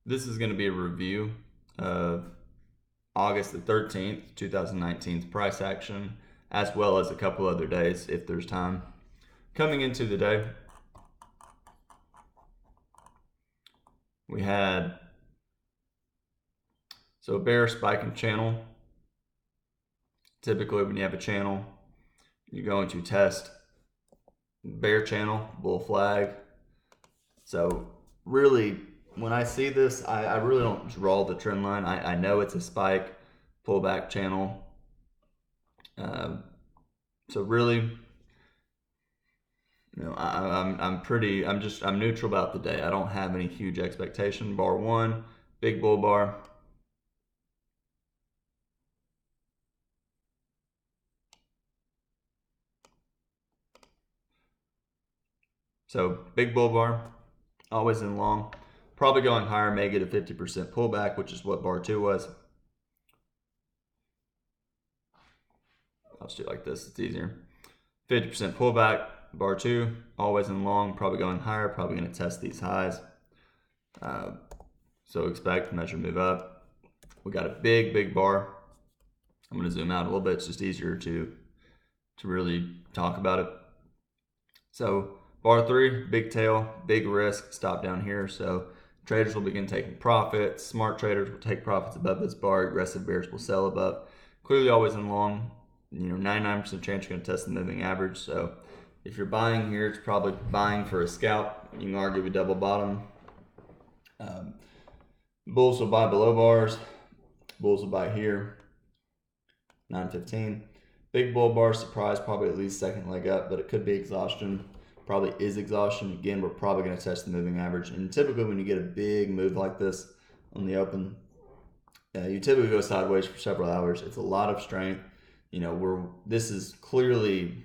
This is going to be a review of August the 13th, 2019's price action, as well as a couple other days if there's time. Coming into the day, we had a bear spiking channel. Typically when you have a channel, you're going to test bear channel, bull flag. So really, when I see this, I really don't draw the trend line. I know it's a spike, pullback channel. So really, I'm neutral about the day. I don't have any huge expectation. Bar one, big bull bar. So big bull bar, always in long. Probably going higher, may get a 50% pullback, which is what bar two was. I'll just do it like this, it's easier. 50% pullback, bar two, always in long, probably going higher, probably going to test these highs. So expect measure move up. We got a big bar. I'm going to zoom out a little bit. It's just easier to really talk about it. So bar three, big tail, big risk, stop down here. So traders will begin taking profits. Smart traders will take profits above this bar. Aggressive bears will sell above. Clearly always in long. 99% chance you're going to test the moving average. So if you're buying here, it's probably buying for a scalp. You can argue with double bottom. Bulls will buy below bars. Bulls will buy here. 9.15. Big bull bar, surprise, probably at least second leg up, but it could be exhaustion. Probably is exhaustion. Again, we're probably going to test the moving average. And typically when you get a big move like this on the open, you typically go sideways for several hours. It's a lot of strength. This is clearly,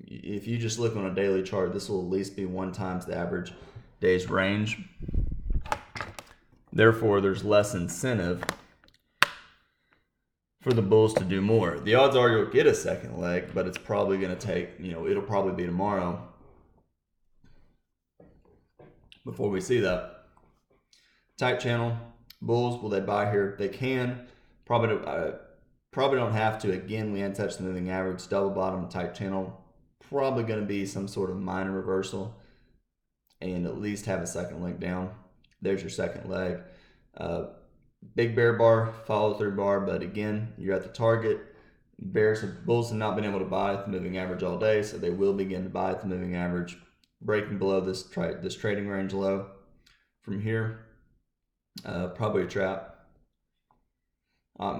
if you just look on a daily chart, this will at least be 1 times the average day's range. Therefore, there's less incentive for the bulls to do more. The odds are you'll get a second leg, but it's probably going to take, it'll probably be tomorrow before we see that. Tight channel, bulls, will they buy here? They can. Probably don't have to. Again, we hadn't touched the moving average. Double bottom, tight channel. Probably going to be some sort of minor reversal and at least have a second leg down. There's your second leg. Big bear bar, follow through bar, but again, you're at the target. Bulls have not been able to buy at the moving average all day, so they will begin to buy at the moving average, breaking below this trading range low. From here, probably a trap.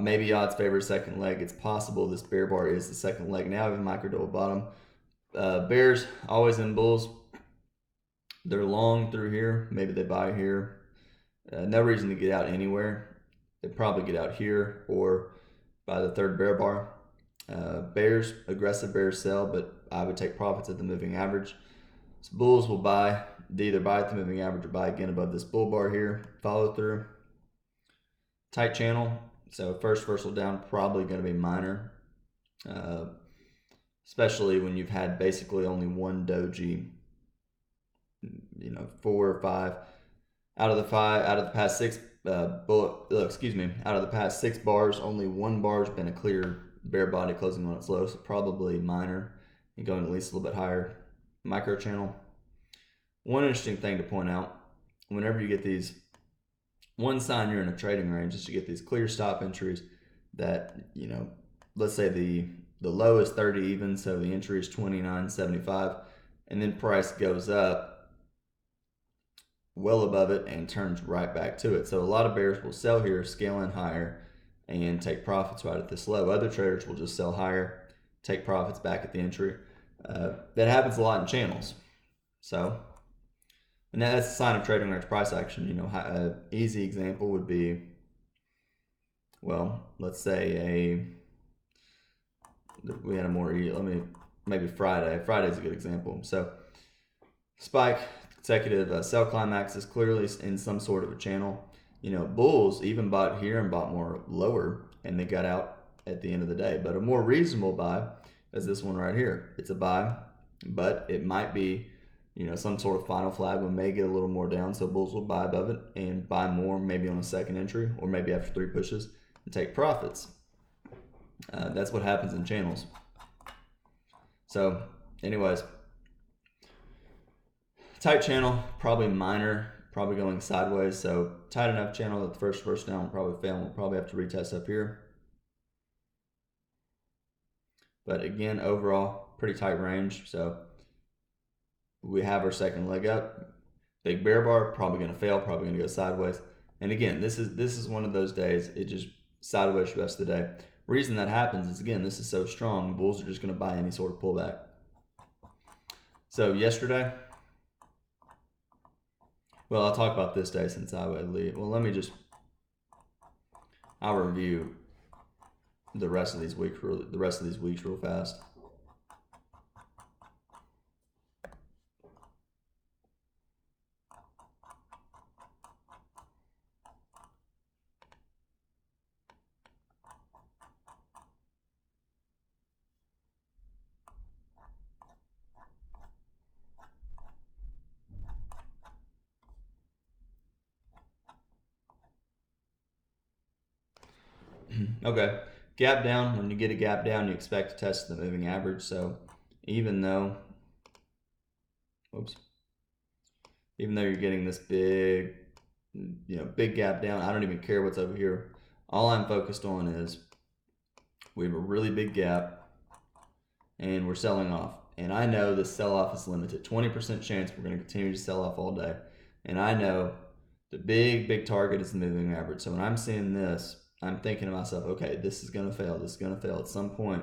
Maybe odds favor second leg. It's possible this bear bar is the second leg. Now we have a micro double bottom. Bears always in bulls. They're long through here. Maybe they buy here. No reason to get out anywhere. They probably get out here or by the third bear bar. Bears, aggressive bears sell, but I would take profits at the moving average. So bulls will buy. They either buy at the moving average or buy again above this bull bar here. Follow through. Tight channel. So first reversal down, probably going to be minor. Especially when you've had basically only one doji, 4 or 5 out of the past 6 out of the past 6 bars, only 1 bar has been a clear bear body closing on its low, so probably minor and going at least a little bit higher. Micro channel. One interesting thing to point out, whenever you get these, one sign you're in a trading range is to get these clear stop entries that, let's say the low is 30 even, so the entry is 29.75, and then price goes up well above it and turns right back to it. So a lot of bears will sell here, scale in higher, and take profits right at this low. Other traders will just sell higher, take profits back at the entry. That happens a lot in channels. So, and that's a sign of trading range price action. An easy example would be, well, let's say we had a more, maybe Friday. Friday's a good example. So, spike, consecutive sell climax is clearly in some sort of a channel. Bulls even bought here and bought more lower, and they got out at the end of the day. But a more reasonable buy is this one right here. It's a buy, but it might be some sort of final flag. We may get a little more down, so bulls will buy above it and buy more maybe on a second entry or maybe after 3 pushes and take profits. That's what happens in channels. So anyways, tight channel, probably minor, probably going sideways. So tight enough channel that the first down will probably fail. We'll probably have to retest up here. But again, overall, pretty tight range. So we have our second leg up. Big bear bar, probably going to fail, probably going to go sideways. And again, this is one of those days, it just sideways the rest of the day. Reason that happens is, again, this is so strong, bulls are just going to buy any sort of pullback. So yesterday, well, I'll talk about this day since I would leave. Well, I'll review the rest of these weeks real fast. Okay, gap down. When you get a gap down, you expect to test the moving average. So even though you're getting this big gap down, I don't even care what's over here. All I'm focused on is we have a really big gap and we're selling off. And I know the sell-off is limited. 20% chance we're going to continue to sell off all day. And I know the big target is the moving average. So when I'm seeing this, I'm thinking to myself, okay, this is going to fail. This is going to fail. At some point,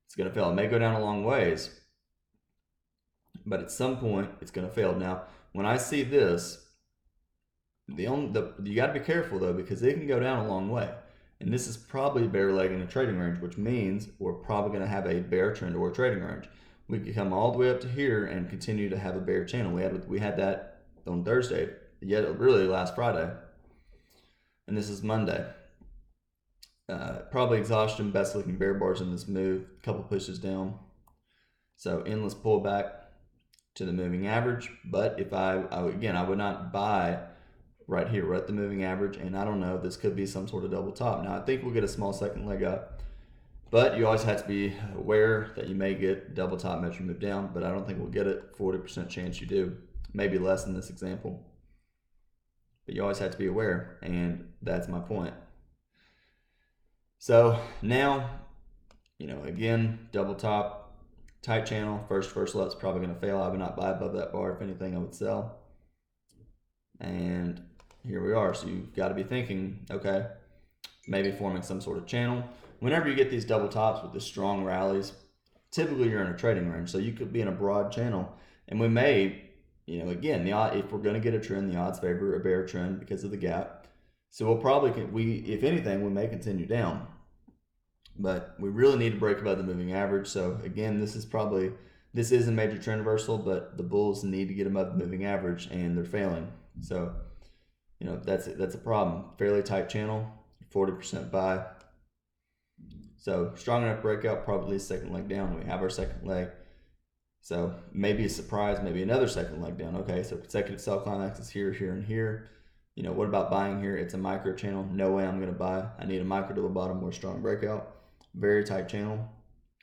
it's going to fail. It may go down a long ways, but at some point, it's going to fail. Now, when I see this, you got to be careful, though, because it can go down a long way. And this is probably bear leg in a trading range, which means we're probably going to have a bear trend or a trading range. We could come all the way up to here and continue to have a bear channel. We had that on Thursday, yet really last Friday. And this is Monday. Probably exhaustion, best looking bear bars in this move, a couple pushes down. So endless pullback to the moving average. But if I would not buy right here, right at the moving average. And I don't know, this could be some sort of double top. Now I think we'll get a small second leg up, but you always have to be aware that you may get double top measure move down, but I don't think we'll get it. 40% chance you do, maybe less in this example. But you always have to be aware, and that's my point. So now, again, double top, tight channel, first lut's probably going to fail. I would not buy above that bar. If anything, I would sell. And here we are. So you've got to be thinking, okay, maybe forming some sort of channel. Whenever you get these double tops with the strong rallies, typically you're in a trading range. So you could be in a broad channel, and we may, again, if we're going to get a trend, the odds favor a bear trend because of the gap. So we'll probably, if anything, we may continue down. But we really need to break above the moving average. So again, this is a major trend reversal, but the bulls need to get above the moving average, and they're failing. So, that's a problem. Fairly tight channel, 40% buy. So strong enough breakout, probably a second leg down. We have our second leg. So maybe a surprise, maybe another second leg down. Okay, so consecutive sell climaxes here, here, and here. What about buying here? It's a micro channel. No way I'm going to buy. I need a micro double bottom or a strong breakout. Very tight channel.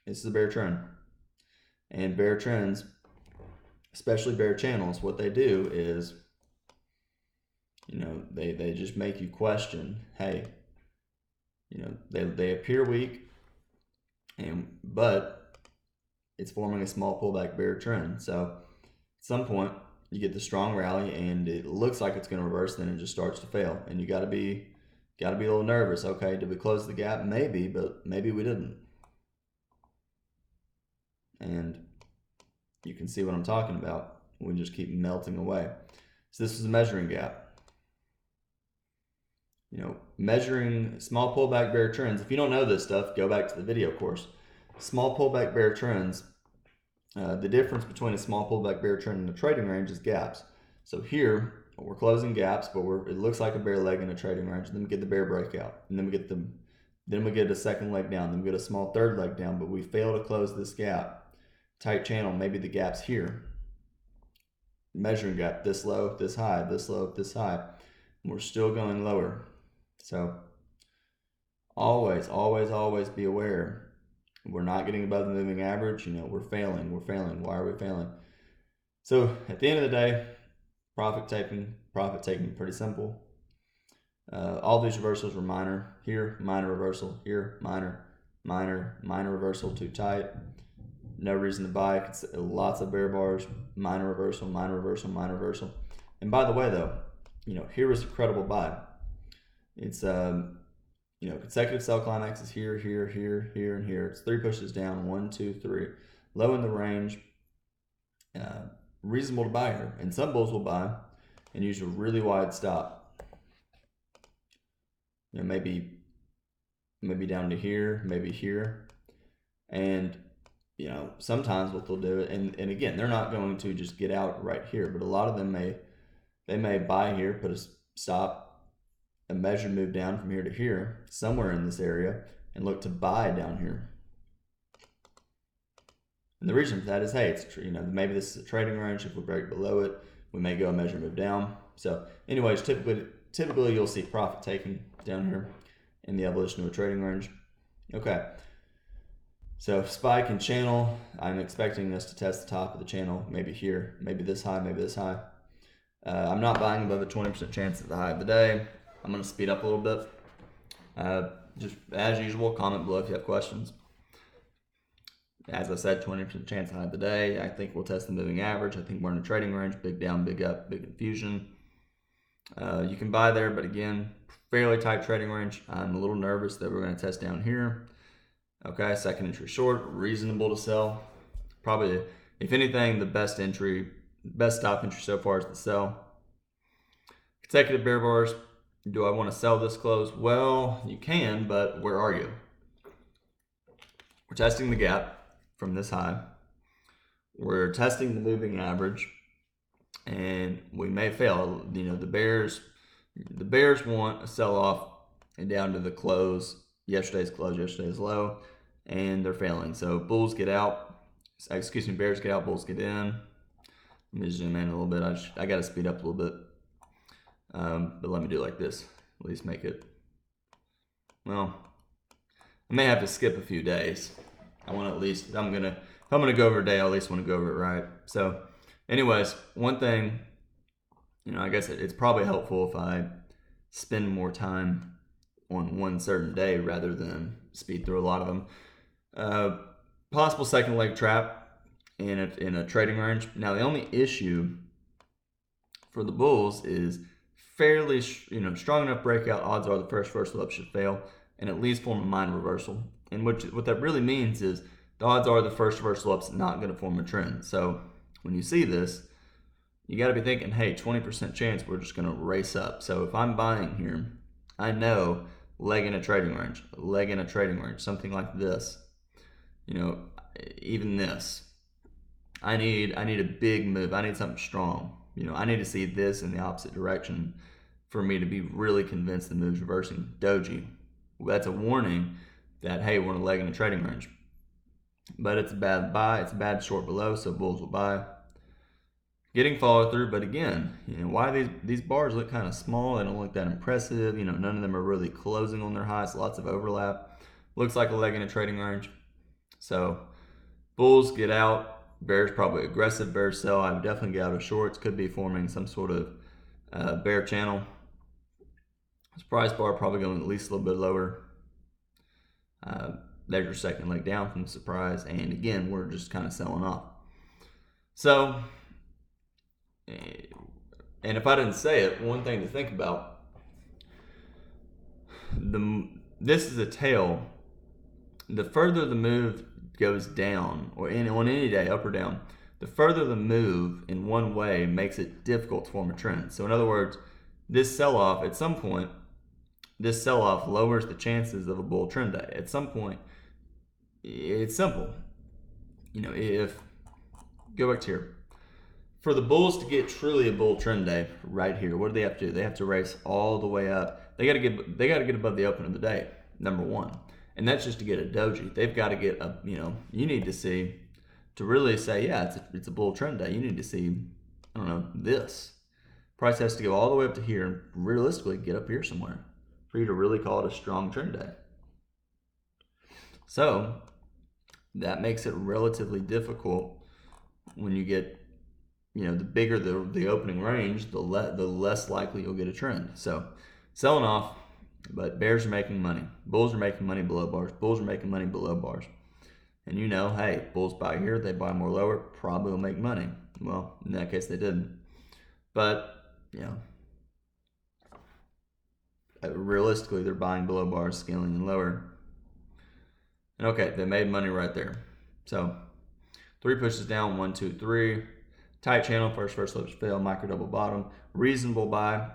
This is a bear trend. And bear trends, especially bear channels, what they do is, they just make you question, hey, they appear weak, but it's forming a small pullback bear trend. So at some point, you get the strong rally and it looks like it's going to reverse, then it just starts to fail, and you got to be a little nervous. Okay, did we close the gap? Maybe, but maybe we didn't. And you can see what I'm talking about. We just keep melting away. So this is a measuring gap. Measuring small pullback bear trends. If you don't know this stuff, go back to the video course. Small pullback bear trends. The difference between a small pullback bear trend and a trading range is gaps. So here we're closing gaps, but it looks like a bear leg in a trading range. Then we get the bear breakout, and then we get a second leg down. Then we get a small third leg down, but we fail to close this gap. Tight channel, maybe the gap's here. measuring gap this low, this high, this low, this high. And we're still going lower. So always, always, always be aware. We're not getting above the moving average. We're failing. Why are we failing? So at the end of the day, profit taking, pretty simple. All these reversals were minor. Here, minor reversal. Here, minor, minor, minor reversal, too tight. No reason to buy. Lots of bear bars. Minor reversal, minor reversal, minor reversal. And by the way, though, here is a credible buy. It's consecutive sell climaxes here, here, here, here, and here. It's 3 pushes down. 1, 2, 3. Low in the range. Reasonable to buy here. And some bulls will buy and use a really wide stop. Maybe down to here, maybe here. And sometimes what they'll do, and again, they're not going to just get out right here, but a lot of them may buy here, put a stop, a measured move down from here to here, somewhere in this area, and look to buy down here. And the reason for that is, hey, it's maybe this is a trading range. If we break below it, we may go a measure move down. So, anyways, typically you'll see profit taking down here in the evolution of a trading range. Okay. So spike and channel, I'm expecting us to test the top of the channel, maybe here, maybe this high, maybe this high. I'm not buying above a 20% chance at the high of the day. I'm going to speed up a little bit. Just as usual, comment below if you have questions. As I said, 20% chance at the high of the day. I think we'll test the moving average. I think we're in a trading range, big down, big up, big infusion. You can buy there, but again, fairly tight trading range. I'm a little nervous that we're going to test down here. Okay, second entry short, reasonable to sell. Probably, if anything, the best stop entry so far is the sell. Consecutive bear bars. Do I want to sell this close? Well, you can, but where are you? We're testing the gap from this high. We're testing the moving average, and we may fail. The bears want a sell off and down to the close. Yesterday's close, yesterday's low, and they're failing. So bears get out, bulls get in. Let me zoom in a little bit. I got to speed up a little bit, but let me do it like this. At least make it. Well, I may have to skip a few days. If I'm gonna go over a day, I at least want to go over it right. So, anyways, one thing, I guess it's probably helpful if I spend more time on one certain day rather than speed through a lot of them. Possible second leg trap in a trading range. Now the only issue for the bulls is fairly strong enough breakout. Odds are the first reversal up should fail and at least form a minor reversal. And what that really means is the odds are the first reversal up's not going to form a trend. So when you see this, you got to be thinking, hey, 20% chance we're just going to race up. So if I'm buying here, I know leg in a trading range, something like this, even this. I need a big move. I need something strong. I need to see this in the opposite direction for me to be really convinced the move's reversing. Doji. That's a warning that, hey, we're in a leg in a trading range. But it's a bad buy. It's a bad short below, so bulls will buy. Getting follow through, but again, why these bars look kind of small. They don't look that impressive. None of them are really closing on their highs. Lots of overlap. Looks like a leg in a trading range. So bulls get out. Bears probably aggressive. Bears sell. I would definitely get out of shorts. Could be forming some sort of bear channel. This price bar probably going at least a little bit lower. There's your second leg down from the surprise. And again, we're just kind of selling off. So, and if I didn't say it, one thing to think about, this is a tail. The further the move goes down, or on any day, up or down, the further the move in one way makes it difficult to form a trend. So in other words, this sell-off, at some point, this sell-off lowers the chances of a bull trend day. At some point, it's simple. If, go back to here. For the bulls to get truly a bull trend day right here, what do they have to do? They have to race all the way up. They got to get above the open of the day, number one. And that's just to get a doji. They've got to get a, you need to see, to really say, yeah, it's a bull trend day, you need to see I don't know, this. Price has to go all the way up to here and realistically get up here somewhere for you to really call it a strong trend day. So that makes it relatively difficult when you get, the bigger the opening range, the less likely you'll get a trend. So selling off, but bears are making money. Bulls are making money below bars. Bulls are making money below bars. And hey, bulls buy here, they buy more lower, probably will make money. Well, in that case, they didn't. But, realistically, they're buying below bars, scaling and lower. And okay, they made money right there. So 3 pushes down, 1, 2, 3. Tight channel, first slips fail, micro double bottom, reasonable buy.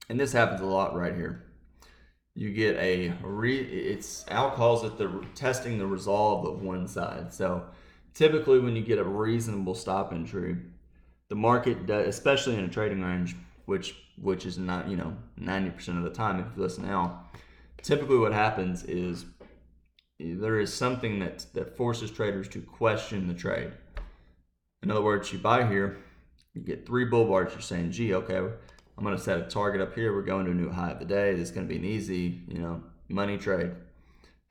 And this happens a lot right here. You get Al calls it testing the resolve of one side. So typically when you get a reasonable stop entry, the market does, especially in a trading range, which is not, 90% of the time if you listen now, typically what happens is there is something that forces traders to question the trade. In other words, you buy here, you get 3 bull bars, you're saying, gee, okay, I'm going to set a target up here. We're going to a new high of the day. This is going to be an easy, money trade.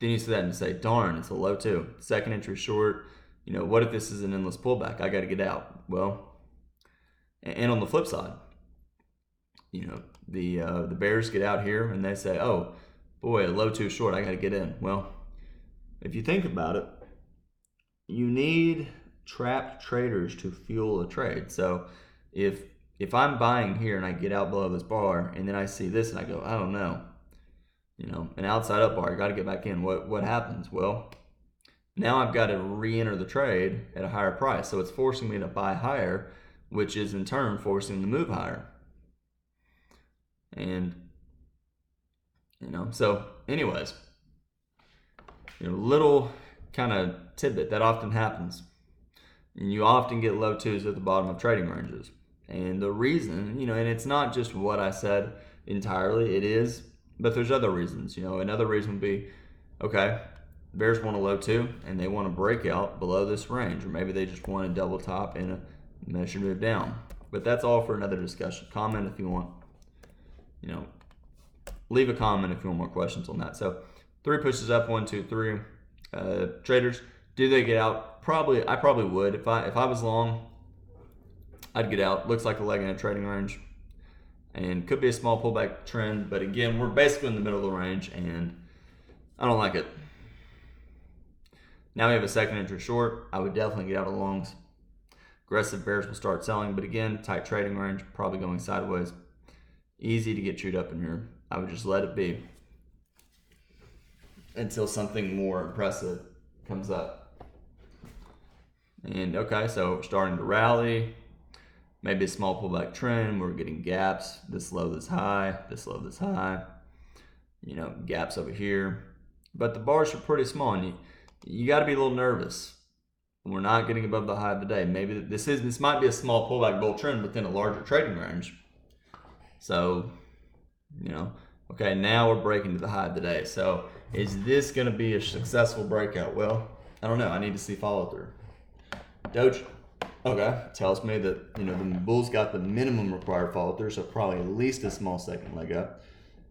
Then you see that and say, darn, it's a low too. Second entry short. What if this is an endless pullback? I got to get out. Well, and on the flip side, the bears get out here and they say, oh, boy, a low too short. I got to get in. Well, if you think about it, you need trapped traders to fuel a trade. So if I'm buying here and I get out below this bar and then I see this and I go, I don't know, an outside up bar, I got to get back in. What happens? Well, now I've got to re-enter the trade at a higher price. So it's forcing me to buy higher, which is in turn forcing me to move higher. And, so anyways, little kind of tidbit that often happens. And you often get low twos at the bottom of trading ranges. And the reason, and it's not just what I said entirely, it is, but there's other reasons. Another reason would be, okay, bears want a low two and they want to break out below this range, or maybe they just want a double top and a measure move down. But that's all for another discussion. Comment if you want, leave a comment if you want more questions on that. So 3 pushes up, 1, 2, 3. Traders, do they get out? I probably would. If I was long, I'd get out. Looks like a leg in a trading range. And could be a small pullback trend. But again, we're basically in the middle of the range and I don't like it. Now we have a second entry short. I would definitely get out of longs. Aggressive bears will start selling. But again, tight trading range, probably going sideways. Easy to get chewed up in here. I would just let it be until something more impressive comes up. And okay, so we're starting to rally. Maybe a small pullback trend. We're getting gaps. This low, this high. This low, this high. Gaps over here. But the bars are pretty small, and you got to be a little nervous. We're not getting above the high of the day. Maybe this might be a small pullback bull trend within a larger trading range. So, okay, now we're breaking to the high of the day. So is this going to be a successful breakout? Well, I don't know. I need to see follow through. Doge, okay, tells me that, the bulls got the minimum required follow through, so probably at least a small second leg up.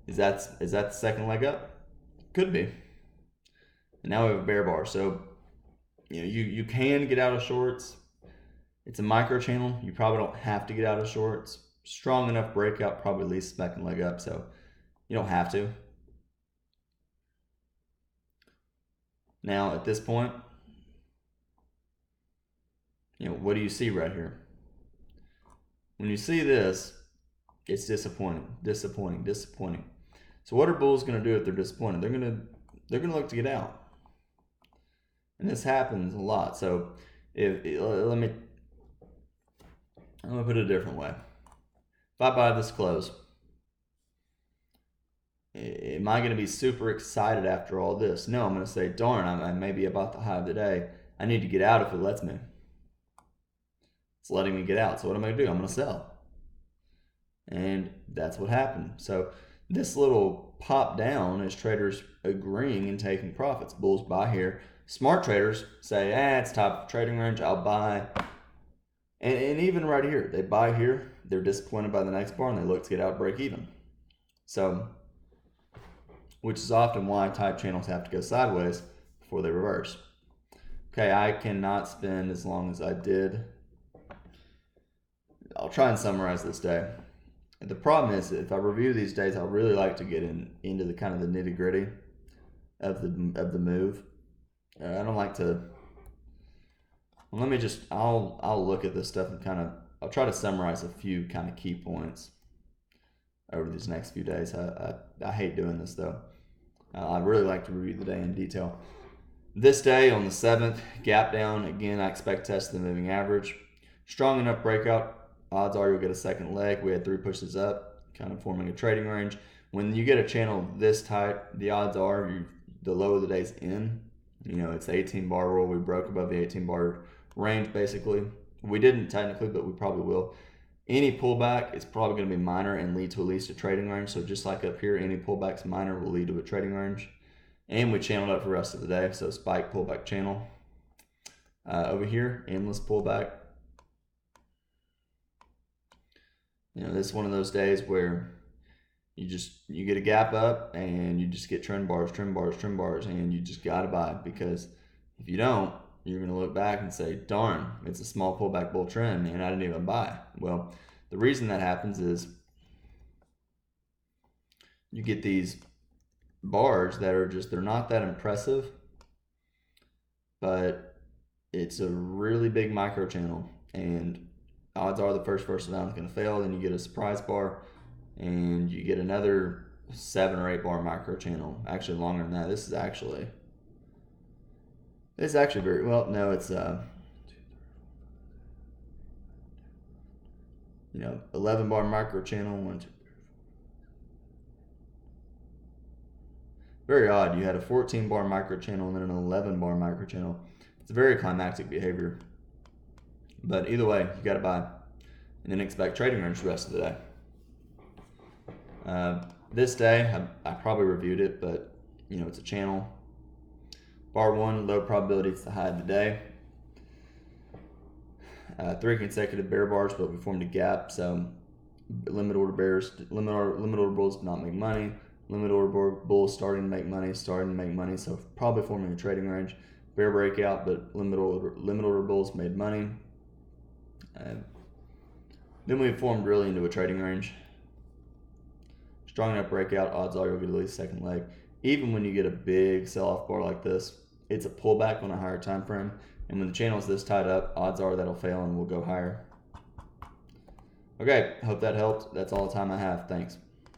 Is that the second leg up? Could be. And now we have a bear bar. So, you can get out of shorts. It's a micro channel. You probably don't have to get out of shorts. Strong enough breakout, probably at least second leg up, so you don't have to. Now, at this point, what do you see right here? When you see this, it's disappointing. So what are bulls going to do if they're disappointed? They're going to look to get out. And this happens a lot. So let me put it a different way. If I buy this close, am I going to be super excited after all this? No, I'm going to say, darn, I may be about the high of the day. I need to get out if it lets me. It's letting me get out. So what am I going to do? I'm going to sell. And that's what happened. So this little pop down is traders agreeing and taking profits. Bulls buy here. Smart traders say, it's top trading range, I'll buy. And even right here, they buy here, they're disappointed by the next bar, and they look to get out break even. So, which is often why type channels have to go sideways before they reverse. Okay, I cannot spend as long as I did. I'll try and summarize this day. The problem is, if I review these days, I really like to get into the kind of the nitty gritty of the move. I don't like to. Well, let me just. I'll look at this stuff and I'll try to summarize a few kind of key points over these next few days. I hate doing this though. I really like to review the day in detail. This day on the 7th, gap down again. I expect test the moving average. Strong enough breakout. Odds are you'll get a second leg. We had 3 pushes up, kind of forming a trading range. When you get a channel this tight, the odds are the low of the day's in. It's the 18 bar rule. We broke above the 18 bar range basically. We didn't technically, but we probably will. Any pullback is probably going to be minor and lead to at least a trading range. So just like up here, any pullbacks minor will lead to a trading range. And we channeled up for the rest of the day. So spike, pullback, channel. Over here, endless pullback. This is one of those days where you get a gap up and you just get trend bars, and you just got to buy, because if you don't, you're going to look back and say, darn, it's a small pullback bull trend and I didn't even buy. Well, the reason that happens is you get these bars that are they're not that impressive, but it's a really big micro channel, and odds are the first down is going to fail. Then you get a surprise bar, and you get another 7 or 8 bar micro channel. Actually, longer than that. It's actually very well. No, it's 11 bar micro channel. 1, 2, 3, 4. Very odd. You had a 14 bar micro channel and then an 11 bar micro channel. It's very climactic behavior. But either way, you got to buy, and then expect trading range the rest of the day. This day, I probably reviewed it, but it's a channel. Bar 1, low probability, it's the high of the day. 3 consecutive bear bars, but we formed a gap. So limit order bulls did not make money. Limit order bulls starting to make money. So probably forming a trading range. Bear breakout, but limit order bulls made money. Then we formed really into a trading range. Strong enough breakout, odds are you'll get at least second leg. Even when you get a big sell-off bar like this, it's a pullback on a higher time frame. And when the channel is this tied up, odds are that'll fail and we'll go higher. Okay, hope that helped. That's all the time I have. Thanks.